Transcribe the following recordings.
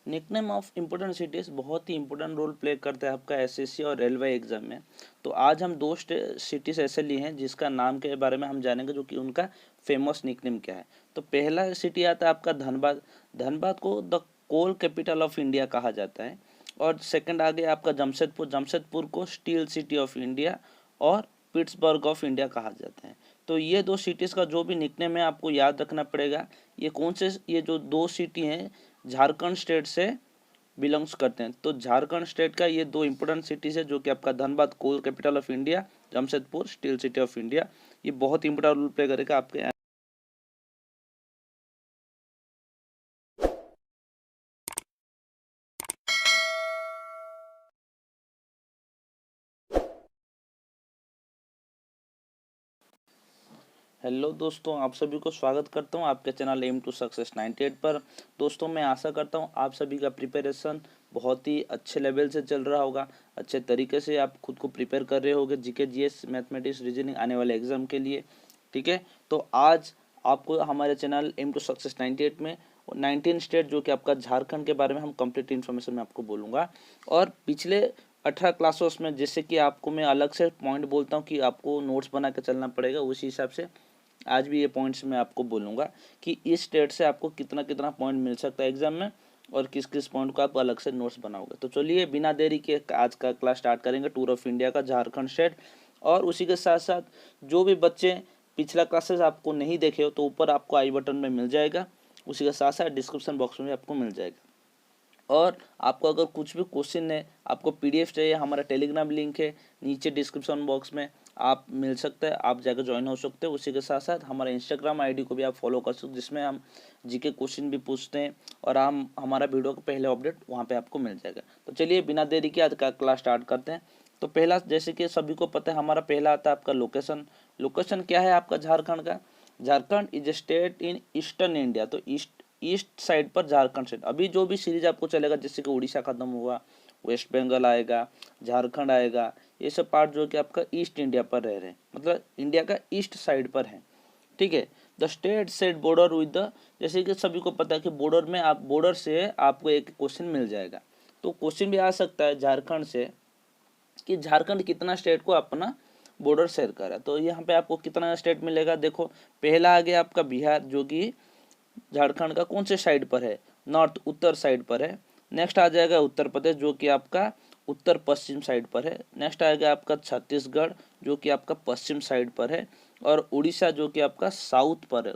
Nickname of important cities बहुत ही important role play करता है आपका एसएससी और रेलवे एग्जाम में। तो आज हम दो सिटीज़ ऐसे लिए हैं जिसका नाम के बारे में हम जानेंगे, जो कि उनका फेमस निकनेम क्या है। तो पहला सिटी आता है आपका धनबाद। धनबाद को the coal capital of India कहा जाता है। और सेकंड आ गया आपका जमशेदपुर। जमशेदपुर को स्टील सिटी ऑफ इंडिया और पिट्सबर्ग ऑफ इंडिया कहा जाता है। तो ये दो सिटीज़ का जो भी निकनेम है आपको याद रखना पड़ेगा। ये जो दो सिटी हैं झारखंड स्टेट से बिलोंग्स करते हैं। तो झारखंड स्टेट का ये दो इंपॉर्टेंट सिटीज़ है, जो कि आपका Dhanbad coal capital of India, Jamshedpur steel city of India. ये बहुत इंपॉर्टेंट रोल प्ले करेगा आपके। हेलो दोस्तों, आप सभी को स्वागत करता हूं आपके चैनल एम टू सक्सेस 98 पर। दोस्तों, मैं आशा करता हूं आप सभी का प्रिपरेशन बहुत ही अच्छे लेवल से चल रहा होगा। अच्छे तरीके से आप खुद को प्रिपेयर कर रहे होगे जीके जीएस मैथमेटिक्स रीजनिंग आने वाले एग्जाम के लिए। ठीक है, तो आज आपको हमारे चैनल एम टू सक्सेस 98 में 19 स्टेट, जो कि आपका झारखंड के बारे में हम कंप्लीट इन्फॉर्मेशन में आपको बोलूँगा। और पिछले 18 क्लासों में जैसे कि आपको मैं अलग से पॉइंट बोलता हूँ कि आपको नोट्स बना के चलना पड़ेगा, उसी हिसाब से आज भी ये पॉइंट्स मैं आपको बोलूँगा कि इस स्टेट से आपको कितना कितना पॉइंट मिल सकता है एग्जाम में, और किस किस पॉइंट को आप अलग से नोट्स बनाओगे। तो चलिए बिना देरी के आज का क्लास स्टार्ट करेंगे टूर ऑफ इंडिया का झारखंड स्टेट। और उसी के साथ साथ जो भी बच्चे पिछला क्लासेस आपको नहीं देखे हो तो ऊपर आपको आई बटन में मिल जाएगा, उसी के साथ साथ डिस्क्रिप्शन बॉक्स में भी आपको मिल जाएगा। और आपको अगर कुछ भी क्वेश्चन है, आपको पीडीएफ चाहिए, हमारा टेलीग्राम लिंक है नीचे डिस्क्रिप्शन बॉक्स में, आप मिल सकते हैं, आप जाकर ज्वाइन हो सकते हो। उसी के साथ साथ हमारे इंस्टाग्राम आईडी को भी आप फॉलो कर सकते हो, जिसमें हम जीके क्वेश्चन भी पूछते हैं और हम हमारा वीडियो का पहले अपडेट वहाँ पे आपको मिल जाएगा। तो चलिए बिना देरी के आज का क्लास स्टार्ट करते हैं। तो पहला, जैसे कि सभी को पता है, हमारा पहला आता है आपका लोकेशन। लोकेशन क्या है आपका झारखंड का? Jharkhand is a state in eastern India. तो ईस्ट साइड पर झारखंड स्टेट। अभी जो भी सीरीज आपको चलेगा, जैसे कि उड़ीसा खत्म हुआ, वेस्ट बंगाल आएगा, झारखंड आएगा, ये सब पार्ट जो कि आपका ईस्ट इंडिया पर रह रहे हैं, मतलब इंडिया का ईस्ट साइड पर है। ठीक है, the state set border with the, जैसे कि सभी को पता है कि बॉर्डर में आप बॉर्डर से आपको एक क्वेश्चन मिल जाएगा। तो क्वेश्चन भी आ सकता है झारखंड से कि झारखंड कितना स्टेट को अपना बॉर्डर शेयर कर रहा है। तो यहाँ पे आपको कितना स्टेट मिलेगा, देखो पहला आ गया आपका बिहार, जो कि झारखंड का कौन से साइड पर है? नॉर्थ, उत्तर साइड पर है। नेक्स्ट आ जाएगा उत्तर प्रदेश, जो कि आपका उत्तर पश्चिम साइड पर है। नेक्स्ट आएगा आपका छत्तीसगढ़, जो कि आपका पश्चिम साइड पर है। और उड़ीसा, जो कि आपका साउथ पर है,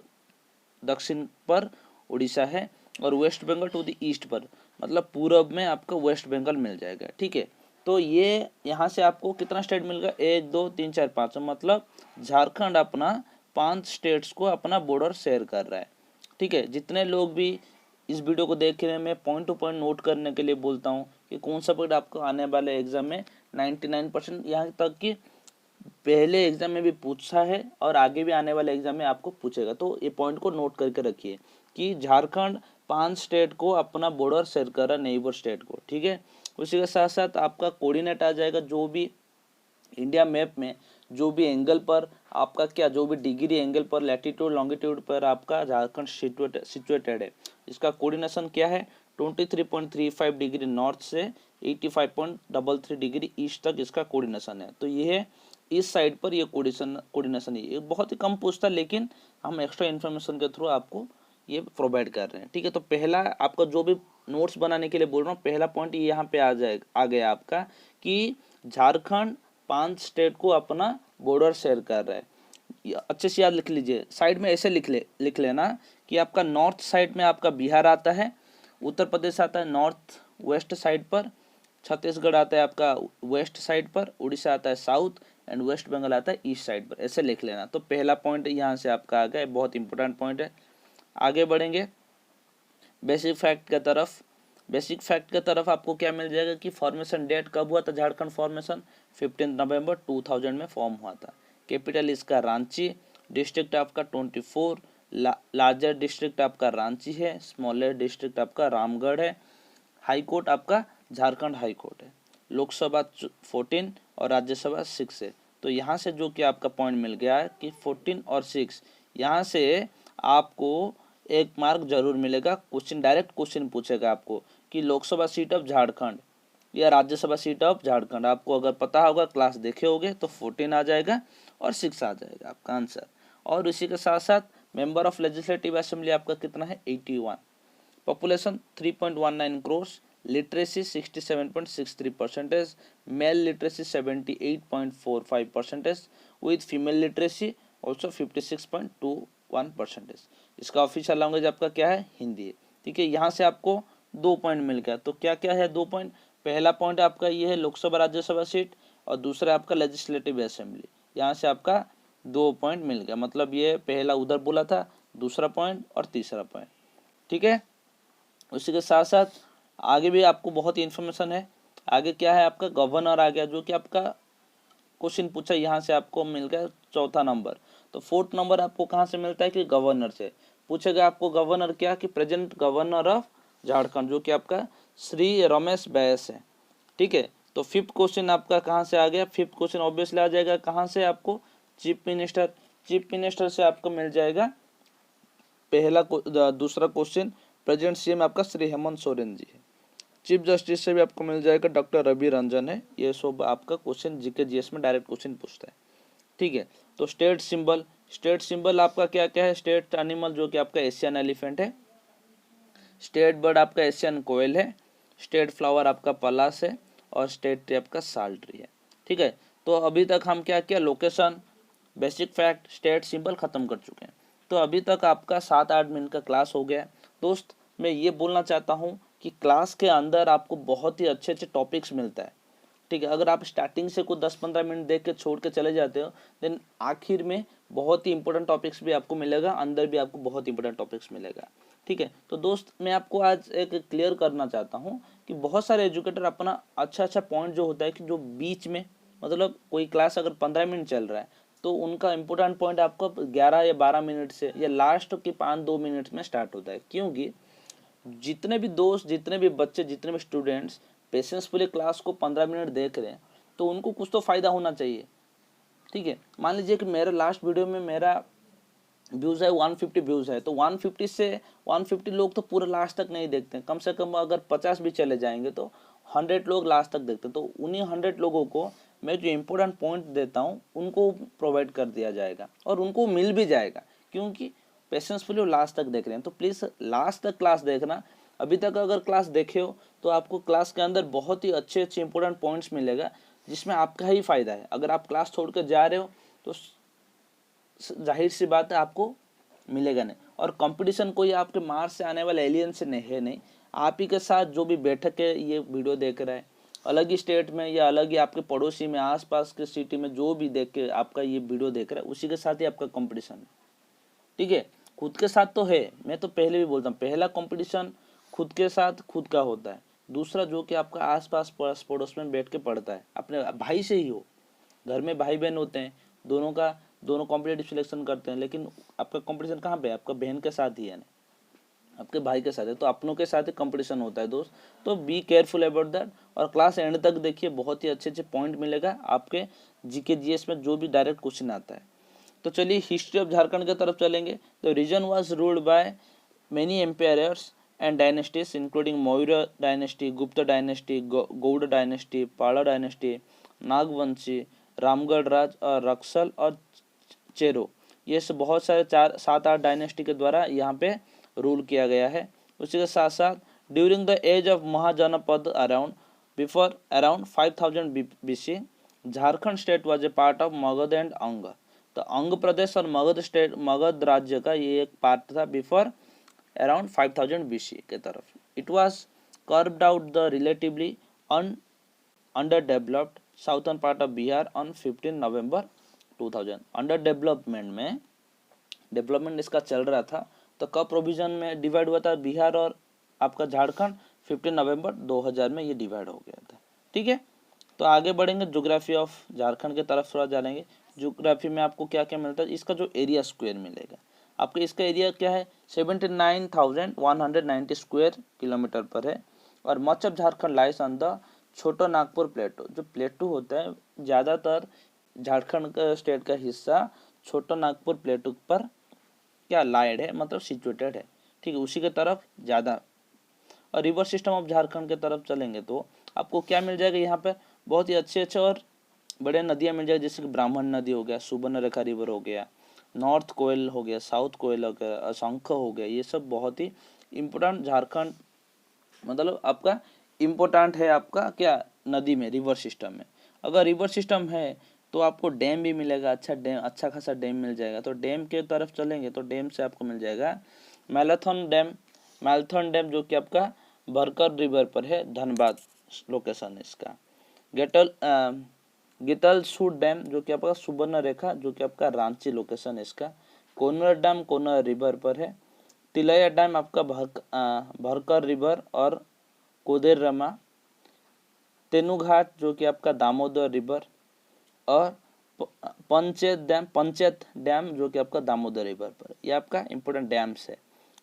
दक्षिण पर उड़ीसा है। और West Bengal to the east पर, मतलब पूरब में आपका वेस्ट बंगाल मिल जाएगा। ठीक है, तो ये यहाँ से आपको कितना स्टेट मिल गया? 1 2 3 4 5, मतलब झारखंड अपना 5 स्टेट्स को अपना बॉर्डर शेयर कर रहा है। ठीक है, जितने लोग भी इस वीडियो को देख रहे हैं, मैं पॉइंट टू पॉइंट नोट करने के लिए बोलता हूँ कि कौन सा पॉइंट आपको आने वाले एग्जाम में 99%, यहाँ तक कि पहले एग्जाम में भी पूछा है और आगे भी आने वाले एग्जाम में आपको पूछेगा। तो ये पॉइंट को नोट करके रखिए कि झारखंड 5 स्टेट को अपना बॉर्डर शेयर कर रहा है, नेबर स्टेट को। ठीक है, उसी के साथ साथ आपका कोऑर्डिनेट आ जाएगा, जो भी इंडिया मैप में जो भी एंगल पर आपका क्या, जो भी डिग्री एंगल पर लैटिट्यूड लॉन्गिट्यूड पर आपका झारखंड सिचुएटेड है, इसका कोऑर्डिनेशन क्या है? 23.35 डिग्री नॉर्थ से 85.33 डिग्री ईस्ट तक इसका कोऑर्डिनेशन है। तो ये है इस साइड पर, ये कोऑर्डिनेशन है। ये बहुत ही कम पूछता, लेकिन हम एक्स्ट्रा इन्फॉर्मेशन के थ्रू आपको ये प्रोवाइड कर रहे हैं। ठीक है, तो पहला आपका जो भी नोट्स बनाने के लिए बोल रहा हूँ, पहला पॉइंट ये यहाँ पे आ गया आपका कि झारखंड 5 स्टेट को अपना बॉर्डर शेयर कर रहा है। अच्छे से याद लिख लीजिए, साइड में ऐसे लिख लेना कि आपका नॉर्थ साइड में आपका बिहार आता है, उत्तर प्रदेश आता है नॉर्थ वेस्ट साइड पर, छत्तीसगढ़ आता है आपका वेस्ट साइड पर, उड़ीसा आता है साउथ, एंड वेस्ट बंगाल आता है ईस्ट साइड पर। ऐसे लिख लेना। तो पहला पॉइंट यहाँ से आपका आ गया, बहुत इंपॉर्टेंट पॉइंट है। आगे बढ़ेंगे बेसिक फैक्ट की तरफ। बेसिक फैक्ट की तरफ आपको क्या मिल जाएगा कि फॉर्मेशन डेट कब हुआ था? झारखंड फॉर्मेशन 15 नवंबर 2000 में फॉर्म हुआ था। कैपिटल इसका रांची, डिस्ट्रिक्ट आपका 24, लार्जर डिस्ट्रिक्ट आपका रांची है, स्मॉलर डिस्ट्रिक्ट आपका रामगढ़ है। हाई कोर्ट आपका झारखंड हाई कोर्ट है। लोकसभा 14 और राज्यसभा 6 है। तो यहाँ से जो कि आपका पॉइंट मिल गया है कि 14 और 6, यहाँ से आपको 1 मार्क जरूर मिलेगा। क्वेश्चन डायरेक्ट क्वेश्चन पूछेगा आपको कि लोकसभा सीट ऑफ झारखंड या राज्यसभा सीट ऑफ झारखंड, आपको अगर पता होगा, क्लास देखे होगे तो 14 आ जाएगा और 6 आ जाएगा आपका आंसर। और इसी के साथ साथ मेंबर ऑफ लेजिस्लेटिव असेंबली आपका कितना है 81, population 3.19 crore, literacy 67.63%, mail literacy 78.45%, with female literacy also 56.21%। इसका ऑफिशियल लैंग्वेज आपका क्या है, हिंदी है। ठीक है, यहाँ से आपको 2 पॉइंट मिल गया। तो क्या क्या है 2 पॉइंट, पहला पॉइंट आपका ये है लोकसभा राज्यसभा सीट और दूसरा आपका लेजिस्लेटिव असेंबली, यहाँ से आपका 2 पॉइंट मिल गया। मतलब ये पहला उधर बोला था, दूसरा पॉइंट और तीसरा पॉइंट। ठीक है, उसी के साथ साथ आगे भी आपको बहुत ही इन्फॉर्मेशन है। आगे क्या है आपका गवर्नर आ गया, जो कि आपका क्वेश्चन पूछा, यहाँ से आपको मिल गया 4था नंबर। तो 4th नंबर आपको कहाँ से मिलता है कि गवर्नर से पूछेगा आपको। गवर्नर क्या कि प्रेजेंट गवर्नर ऑफ झारखंड, जो कि आपका श्री रमेश बैस है। ठीक है, तो 5th क्वेश्चन आपका कहाँ से आ गया, 5th क्वेश्चन ऑब्वियसली आ जाएगा कहाँ से आपको, चीफ मिनिस्टर। चीफ मिनिस्टर से आपको मिल जाएगा दूसरा क्वेश्चन, प्रेजेंट सीएम आपका श्री हेमंत सोरेन जी है। चीफ जस्टिस से भी आपको मिल जाएगा डॉक्टर रवि रंजन है। ये सब आपका क्वेश्चन जीके जीएस में डायरेक्ट क्वेश्चन पूछता है। ठीक है, तो स्टेट सिंबल, स्टेट सिंबल आपका क्या क्या है, स्टेट एनिमल जो कि आपका एशियन एलिफेंट है, स्टेट बर्ड आपका एशियन कोयल है, स्टेट फ्लावर आपका पलाश है और स्टेट ट्री आपका साल ट्री है। ठीक है, तो अभी तक हम क्या किया, location, basic fact, state symbol खत्म कर चुके हैं। तो अभी तक आपका 7-8 मिनट का क्लास हो गया। दोस्त मैं ये बोलना चाहता हूँ कि क्लास के अंदर आपको बहुत ही अच्छे अच्छे टॉपिक्स मिलता है। ठीक है, अगर आप स्टार्टिंग से कुछ 10-15 मिनट देख के छोड़ के चले जाते हो, देन आखिर में बहुत ही इंपॉर्टेंट टॉपिक्स भी आपको मिलेगा, अंदर भी आपको बहुत इंपॉर्टेंट टॉपिक्स मिलेगा। ठीक है, तो दोस्त मैं आपको आज एक क्लियर करना चाहता हूँ कि बहुत सारे एजुकेटर अपना अच्छा पॉइंट जो होता है कि जो बीच में, मतलब कोई क्लास अगर 15 मिनट चल रहा है तो उनका इंपॉर्टेंट पॉइंट आपको 11 या 12 मिनट से या लास्ट के 5-2 मिनट में स्टार्ट होता है। क्योंकि जितने भी दोस्त, जितने भी बच्चे, जितने भी स्टूडेंट्स पेशेंसफुली क्लास को 15 मिनट देख रहे हैं तो उनको कुछ तो फायदा होना चाहिए। ठीक है, मान लीजिए कि मेरा लास्ट वीडियो में मेरा व्यूज़ है 150 व्यूज़ है, तो 150 से 150 लोग तो पूरा लास्ट तक नहीं देखते हैं। कम से कम अगर 50 भी चले जाएंगे तो 100 लोग लास्ट तक देखते हैं। तो उन्हीं 100 लोगों को मैं जो इम्पोर्टेंट पॉइंट देता हूँ उनको प्रोवाइड कर दिया जाएगा और उनको मिल भी जाएगा, क्योंकि पेशेंसफुली वो लास्ट तक देख रहे हैं। तो प्लीज़ लास्ट तक क्लास देखना। अभी तक अगर क्लास देखे हो तो आपको क्लास के अंदर बहुत ही अच्छे अच्छे इंपॉर्टेंट पॉइंट्स मिलेगा, जिसमें आपका ही फायदा है। अगर आप क्लास छोड़ कर जा रहे हो तो जाहिर सी बात है आपको मिलेगा नहीं। और कंपटीशन कोई आपके मार्स से आने वाले एलियन से नहीं है, नहीं, आप ही के साथ जो भी बैठक है ये वीडियो देख रहा है, अलग ही स्टेट में या अलग ही आपके पड़ोसी में, आसपास के सिटी में जो भी देख के आपका ये वीडियो देख रहा है, उसी के साथ ही आपका कंपटीशन है। ठीक है, खुद के साथ तो है, मैं तो पहले भी बोलता हूँ, पहला कंपटीशन खुद के साथ खुद का होता है। दूसरा जो कि आपका आसपास पड़ोस में बैठ के पढ़ता है, अपने भाई से ही हो, घर में भाई बहन होते हैं, दोनों कॉम्पिटेटिव सिलेक्शन करते हैं, लेकिन आपका कंपटीशन कहाँ पे है, आपका बहन के साथ ही है, आपके भाई के साथ है, तो अपनों के साथ ही कंपटीशन होता है दोस्त। तो बी केयरफुल अबाउट दैट और क्लास एंड तक देखिए, बहुत ही अच्छे अच्छे पॉइंट मिलेगा आपके जीके जीएस में जो भी डायरेक्ट क्वेश्चन आता है। तो चलिए हिस्ट्री ऑफ झारखंड की तरफ चलेंगे। तो region was ruled by many empires and dynasties including Maurya dynasty, Gupta dynasty, Gaur dynasty, Pala dynasty, Nagvanshi, Ramgarh Raj और रक्सल और चेरो। ये सब बहुत सारे 4-7-8 डायनेस्टी के द्वारा यहाँ पे रूल किया गया है। उसी के साथ साथ during the age of Mahajanapada around 5000 BC Jharkhand state was a part of Magadh and Anga. तो अंग प्रदेश और मगध राज्य का ये एक पार्ट था बिफोर अराउंड 5000 BC के तरफ। It was curved out the relatively under developed southern part of Bihar on 15 November 2000। Under development में, डेवलपमेंट इसका चल रहा था, तो कब प्रोविजन में डिवाइड हुआ था बिहार और आपका झारखंड, 15 नवंबर 2000 में ये डिवाइड हो गया था। ठीक है, तो आगे बढ़ेंगे, ज्योग्राफी ऑफ झारखंड की तरफ थोड़ा जानेंगे। ज्योग्राफी में आपको क्या क्या मिलता है, इसका जो एरिया स्क्वायर मिलेगा आपको, इसका एरिया क्या है 79,190 स्क्वायर किलोमीटर पर है। और much of Jharkhand lies on the Chota Nagpur प्लेटो। जो प्लेटो होता है, ज़्यादातर झारखंड का स्टेट का हिस्सा छोटा नागपुर प्लेटो पर क्या लाइड है, मतलब सिचुएटेड है। ठीक है, उसी के तरफ ज़्यादा। और रिवर सिस्टम ऑफ झारखंड के तरफ चलेंगे तो आपको क्या मिल जाएगा, यहाँ पे बहुत ही अच्छे अच्छे और बड़े नदियाँ मिल जाएगी, जैसे कि ब्राह्मण नदी हो गया, सुवर्णरेखा रिवर हो गया, नॉर्थ कोयल हो गया, साउथ कोयल हो गया, असंख्य हो गया। ये सब बहुत ही इम्पोर्टेंट झारखंड मतलब आपका इम्पोर्टेंट है आपका क्या नदी में, रिवर सिस्टम में। अगर रिवर सिस्टम है तो आपको डैम भी मिलेगा, अच्छा डैम, अच्छा खासा डैम मिल जाएगा। तो डैम के तरफ चलेंगे तो डैम से आपको मिल जाएगा मैराथन डैम। मैराथन डैम जो कि आपका भरकर रिवर पर है, धनबाद लोकेशन है इसका। गितलसूट डैम जो कि आपका सुवर्णरेखा जो कि आपका रांची लोकेशन है इसका। कोनर डैम कोनर रिवर पर है। तिलैया डैम आपका भरकर रिवर और कोदेरमा। तेनुघाट जो कि आपका दामोदर रिवर और पंचेत डैम जो कि आपका दामोदर रिवर पर। ये आपका इंपॉर्टेंट डैम्स है।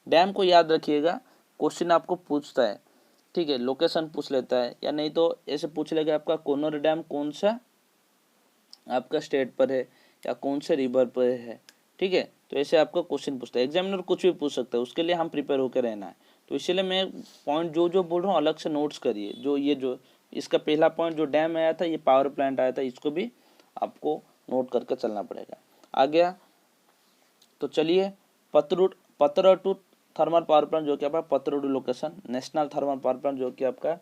डैम को याद रखिएगा, क्वेश्चन आपको पूछता है, ठीक है, लोकेशन पूछ लेता है, या नहीं तो ऐसे पूछ लेगा आपका कोनर डैम कौन सा आपका स्टेट पर है या कौन से रिवर पर है, ठीक है। तो ऐसे आपका क्वेश्चन पूछता है, एग्जामिनर कुछ भी पूछ सकता है, उसके लिए हम प्रिपेयर होकर रहना है। तो इसलिए मैं पॉइंट जो जो बोल रहा हूँ अलग से नोट्स करिए। जो ये जो इसका पहला पॉइंट जो डैम आया था, ये पावर प्लांट आया था, इसको भी आपको नोट करके चलना पड़ेगा। आ गया तो चलिए, पतरटू थर्मल पावर प्लांट जो कि आपका Patratu location, national thermal power plant जो कि आपका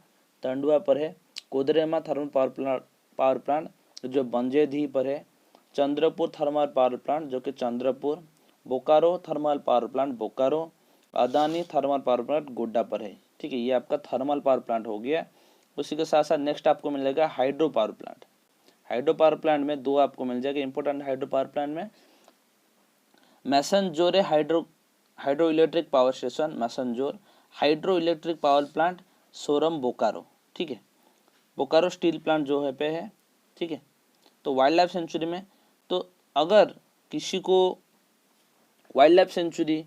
टंडुआ पर है, कोदरेमा थर्मल पावर प्लांट जो बंजेधी पर है, चंद्रपुर थर्मल पावर प्लांट जो कि Chandrapur, Bokaro thermal power plant Bokaro, Adani thermal power plant Godda पर है, ठीक है। ये आपका थर्मल पावर प्लांट हो गया। उसी के साथ साथ नेक्स्ट आपको मिलेगा hydro power plant. Hydro power plant में दो आपको मिल जाएगा इंपॉर्टेंट हाइड्रो पावर प्लांट में, Massanjore hydro electric power station Massanjore, hydro electric power plant Soram Bokaro, ठीक है। बोकारो स्टील प्लांट जो है पे है, ठीक है। तो वाइल्ड लाइफ सेंचुरी में, तो अगर किसी को वाइल्ड लाइफ सेंचुरी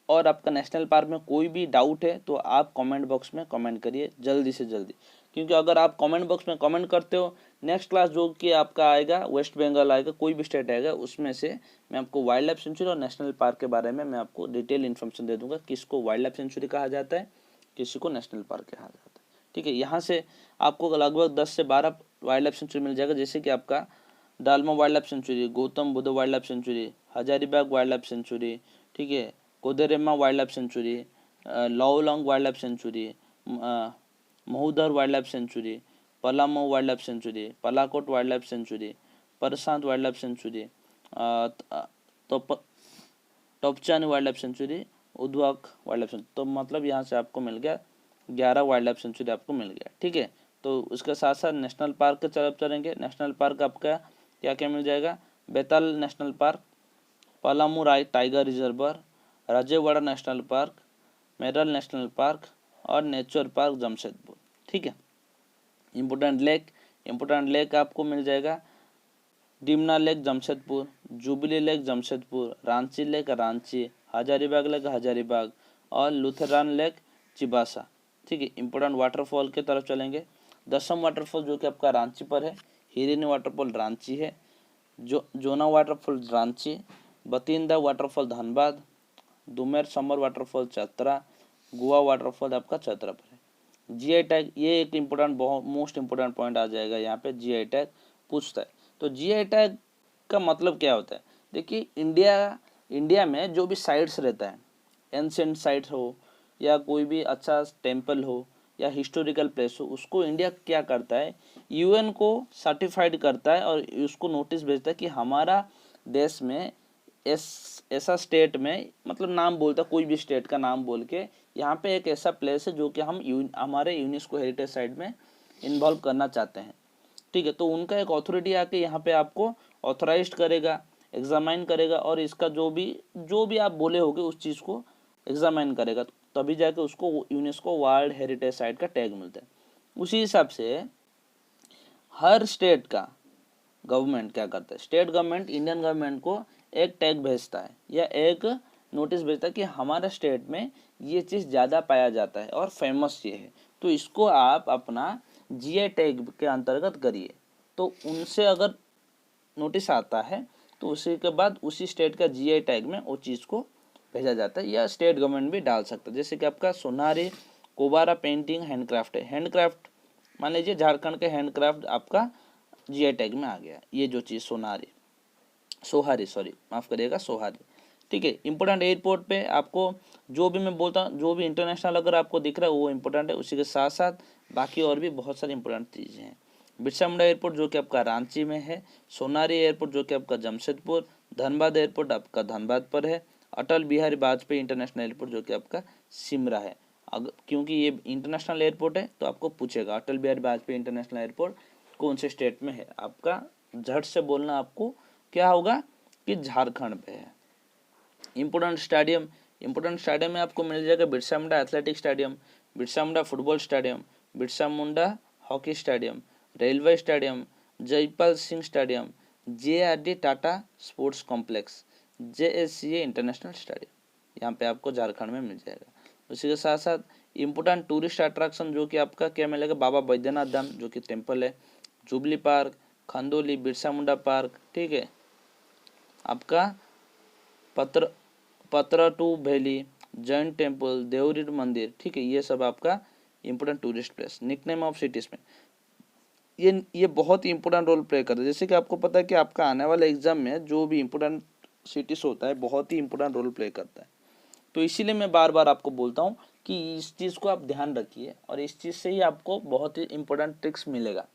और आपका नेशनल पार्क में कोई भी डाउट है तो आप कमेंट बॉक्स में कमेंट करिए जल्दी से जल्दी, क्योंकि अगर आप कमेंट बॉक्स में कमेंट करते हो, नेक्स्ट क्लास जो कि आपका आएगा वेस्ट बंगाल आएगा, कोई भी स्टेट आएगा, उसमें से मैं आपको वाइल्ड लाइफ सेंचुरी और नेशनल पार्क के बारे में मैं आपको डिटेल इन्फॉर्मेशन दे दूंगा, किसको वाइल्ड लाइफ सेंचुरी कहा जाता है, किसी को नेशनल पार्क कहा जाता है, ठीक है। यहाँ से आपको लगभग 10 से 12 वाइल्ड लाइफ सेंचुरी मिल जाएगा, जैसे कि आपका Dalma wild life sanctuary, Gautam Buddha wild life sanctuary, Hazaribagh wild life sanctuary, ठीक है, Koderma wild life sanctuary, Lawalong wild life sanctuary, Mahuadanr wild life sanctuary, Palamu wild life sanctuary, Palkot wild life sanctuary, Parasnath wild life sanctuary, Topchanchi wild life sanctuary, Udhwa wild life sanctuary. तो मतलब यहाँ से आपको मिल गया 11 wild life century आपको मिल गया, ठीक है। तो उसके साथ साथ नेशनल पार्क की तरफ चलेंगे। नेशनल पार्क आपका क्या क्या मिल जाएगा, Betla national park, Palamu tiger reserve, Rajewada national park, Meral national park और नेचर पार्क जमशेदपुर, ठीक है। इम्पोर्टेंट लेक आपको मिल जाएगा, Dimna lake Jamshedpur, jubilee lake Jamshedpur, Ranchi lake Ranchi, Hazaribagh lake Hazaribagh और लुथेरान लेक चिबासा, ठीक है। इंपॉर्टेंट वाटरफॉल के तरफ चलेंगे। दसम वाटरफॉल जो कि आपका रांची पर है, हिरिनी वाटरफॉल रांची है, Jonha waterfall Ranchi, Bhatinda waterfall Dhanbad, Dumer Samar waterfall Chatra, Goa waterfall आपका चतरा पर है। जीआई टैग, ये एक इम्पोर्टेंट बहुत मोस्ट इम्पोर्टेंट पॉइंट आ जाएगा यहाँ पे, जीआई टैग पूछता है। तो जीआई टैग का मतलब क्या होता है, देखिए इंडिया में जो भी साइट्स रहता है, एंशिएंट साइट्स हो या कोई भी अच्छा टेम्पल हो या हिस्टोरिकल प्लेस हो, उसको इंडिया क्या करता है, यूएन को सर्टिफाइड करता है और उसको नोटिस भेजता है कि हमारा देश में ऐसा स्टेट में, मतलब नाम बोलता, कोई भी स्टेट का नाम बोल के, यहाँ पे एक ऐसा प्लेस है जो कि हम हमारे यूनेस्को हेरिटेज साइट में इन्वॉल्व करना चाहते हैं, ठीक है। तो उनका एक अथॉरिटी आके यहाँ पे आपको ऑथराइज करेगा, एग्जामाइन करेगा, और इसका जो भी आप बोले होगे उस चीज़ को एग्जामाइन करेगा, तभी जाके उसको यूनेस्को वर्ल्ड हेरिटेज साइट का टैग मिलता है। उसी हिसाब से हर स्टेट का गवर्नमेंट क्या करता है, स्टेट गवर्नमेंट इंडियन गवर्नमेंट को एक टैग भेजता है या एक नोटिस भेजता है कि हमारा स्टेट में ये चीज़ ज़्यादा पाया जाता है और फेमस ये है, तो इसको आप अपना जीआई टैग के अंतर्गत करिए। तो उनसे अगर नोटिस आता है तो उसी के बाद उसी स्टेट का जीआई टैग में वो चीज़ को भेजा जाता है, या स्टेट गवर्नमेंट भी डाल सकता है। जैसे कि आपका सोनारी कोबारा पेंटिंग हैंडक्राफ्ट है। हैंडक्राफ्ट मान लीजिए झारखंड के हैंडक्राफ्ट आपका जीआई टैग में आ गया, ये जो चीज़ सोहारी सॉरी माफ़ करिएगा सोहारी, ठीक है। इंपॉर्टेंट एयरपोर्ट पे आपको जो भी मैं बोलता हूँ, जो भी इंटरनेशनल अगर आपको दिख रहा है वो इंपॉर्टेंट है, उसी के साथ साथ बाकी और भी बहुत सारी इंपॉर्टेंट चीज़ें हैं। बिरसा मुंडा एयरपोर्ट जो कि आपका रांची में है, सोनारी एयरपोर्ट जो कि आपका जमशेदपुर, धनबाद एयरपोर्ट आपका धनबाद पर है, अटल बिहारी वाजपेयी इंटरनेशनल एयरपोर्ट जो कि आपका सिमरा है। अगर क्योंकि ये इंटरनेशनल एयरपोर्ट है तो आपको पूछेगा अटल बिहारी वाजपेयी इंटरनेशनल एयरपोर्ट कौन से स्टेट में है, आपका झट से बोलना आपको क्या होगा कि झारखंड पे है। इंपोर्टेंट स्टेडियम में आपको मिल जाएगा Birsa Munda athletic stadium, Birsa Munda football stadium, Birsa Munda hockey stadium, railway stadium, Jaipal Singh stadium, JRD Tata sports complex, JSCA international stadium, यहाँ पे आपको झारखंड में मिल जाएगा। उसी के साथ साथ इम्पोर्टेंट टूरिस्ट अट्रैक्शन जो कि आपका क्या मिलेगा, बाबा बैद्यनाथ धाम जो कि टेम्पल है, jubilee park, खंदोली, Birsa Munda park, ठीक है, आपका पतराटू वैली, जैन टेम्पल, देवरी मंदिर, ठीक है, ये सब आपका important tourist place. Nickname of cities में ये बहुत ही इंपॉर्टेंट रोल प्ले करता है। जैसे कि आपको पता है कि आपका आने वाले एग्जाम में जो भी इंपॉर्टेंट सिटीज होता है बहुत ही इंपॉर्टेंट रोल प्ले करता है। तो इसीलिए मैं बार बार आपको बोलता हूँ कि इस चीज़ को आप ध्यान रखिए और इस चीज़ से ही आपको बहुत ही इंपॉर्टेंट ट्रिक्स मिलेगा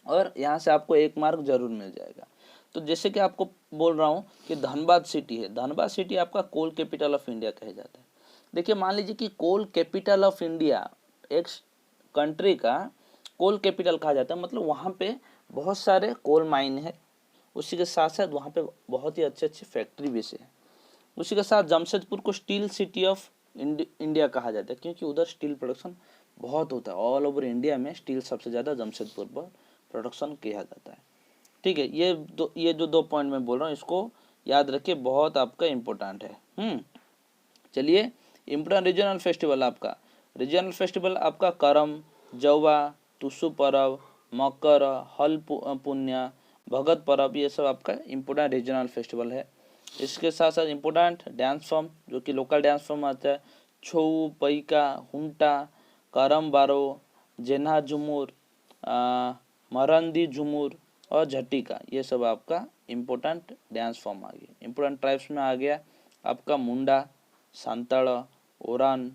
और यहाँ से आपको 1 मार्क जरूर मिल जाएगा। तो जैसे कि आपको बोल रहा हूँ कि धनबाद सिटी है, धनबाद सिटी आपका कोल कैपिटल ऑफ इंडिया कहा जाता है। देखिए मान लीजिए कि कोल कैपिटल ऑफ इंडिया एक कंट्री का कोल कैपिटल कहा जाता है, मतलब वहाँ पे बहुत सारे कोल माइन है, उसी के साथ साथ वहाँ पे बहुत ही अच्छे अच्छे फैक्ट्री भी है। उसी के साथ जमशेदपुर को स्टील सिटी ऑफ इंडिया कहा जाता है क्योंकि उधर स्टील प्रोडक्शन बहुत होता है। ऑल ओवर इंडिया में स्टील सबसे ज़्यादा जमशेदपुर पर प्रोडक्शन किया जाता है, ठीक है। ये जो 2 पॉइंट मैं बोल रहा हूँ इसको याद रखिए, बहुत आपका इम्पोर्टेंट है। चलिए इम्पोर्टेंट रीजनल फेस्टिवल आपका करम, जवा, टुसु पर्व, मकर, हल पुण्य, भगत पर्व, ये सब आपका इम्पोर्टेंट रीजनल फेस्टिवल है। इसके साथ साथ इम्पोर्टेंट डांस फॉर्म जो कि लोकल डांस फॉर्म आता है, छऊ, पैका, हुंटा, करम बारो, जेना झुमुर, मरंदी झुमुर और झटिका, ये सब आपका इम्पोर्टेंट डांस फॉर्म आ गया। इम्पोर्टेंट ट्राइब्स में आ गया आपका मुंडा, सांताड़, ओरान,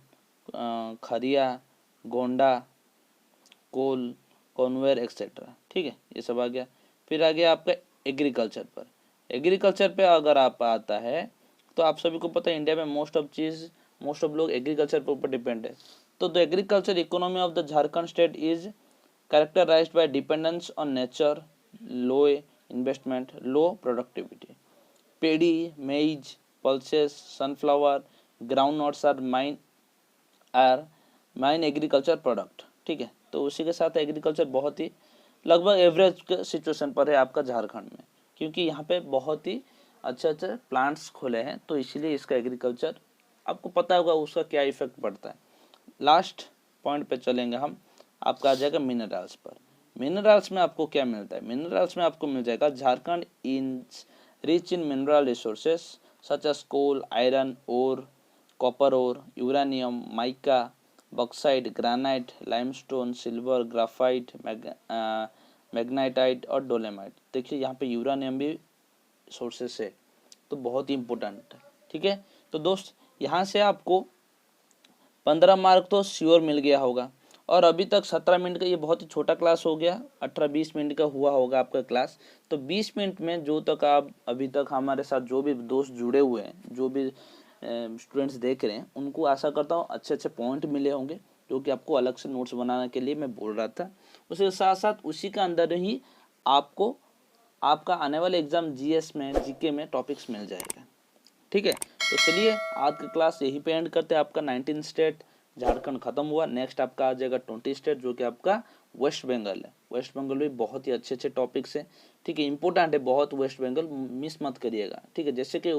खरिया, गोंडा, कोल, कॉन्वेयर एक्सेट्रा, ठीक है, ये सब आ गया। फिर आ गया आपका एग्रीकल्चर पे अगर आप आता है तो आप सभी को पता है इंडिया में मोस्ट ऑफ लोग एग्रीकल्चर के ऊपर डिपेंड है। तो the agriculture economy of the Jharkhand state is characterised by dependence on nature, low investment, low productivity. Paddy, maize, pulses, sunflower, ground nuts are main agriculture product, ठीक है। तो उसी के साथ एग्रीकल्चर बहुत ही लगभग एवरेज सिचुएशन पर है आपका झारखंड में, क्योंकि यहाँ पे बहुत ही अच्छे अच्छे प्लांट्स खुले हैं, तो इसीलिए इसका एग्रीकल्चर आपको पता होगा उसका क्या इफेक्ट पड़ता है। लास्ट पॉइंट पे चलेंगे हम, आपका आ जाएगा मिनरल्स पर। मिनरल्स में आपको क्या मिलता है, मिनरल्स में आपको मिल जाएगा Jharkhand is rich in mineral resources such as coal, iron ore, copper ore, uranium, mica, bauxite, granite, limestone, silver, graphite, magnetite और डोलेमाइट। देखिए यहाँ पे यूरेनियम भी सोर्सेस है, तो बहुत ही इंपॉर्टेंट है, ठीक है। तो दोस्त यहाँ से आपको 15 मार्क तो श्योर मिल गया होगा। और अभी तक 17 मिनट का ये बहुत ही छोटा क्लास हो गया, 18-20 मिनट का हुआ होगा आपका क्लास। तो 20 मिनट में जो तक आप अभी तक हमारे साथ जो भी दोस्त जुड़े हुए हैं, जो भी स्टूडेंट्स देख रहे हैं, उनको आशा करता हूँ अच्छे अच्छे पॉइंट मिले होंगे जो कि आपको अलग से नोट्स बनाने के लिए मैं बोल रहा था। उसके साथ साथ उसी के अंदर ही आपको आपका आने वाले एग्जाम जीएस में, जीके में टॉपिक्स मिल जाएगा, ठीक है। तो चलिए आज का क्लास यहीं पे एंड करते हैं। आपका 19 स्टेट झारखंड खत्म हुआ। नेक्स्ट आपका आ जाएगा 20 स्टेट जो कि आपका वेस्ट बंगाल है। वेस्ट बंगाल भी बहुत ही अच्छे अच्छे टॉपिक्स हैं, ठीक है, इंपॉर्टेंट है बहुत। वेस्ट बंगाल मिस मत करिएगा, ठीक है। जैसे कि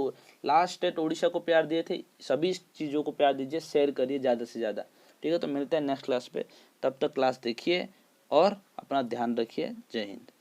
लास्ट स्टेट उड़ीसा को प्यार दिए थे, सभी चीज़ों को प्यार दीजिए, शेयर करिए ज़्यादा से ज़्यादा, ठीक है। तो मिलते हैं नेक्स्ट क्लास पे, तब तक क्लास देखिए और अपना ध्यान रखिए। जय हिंद।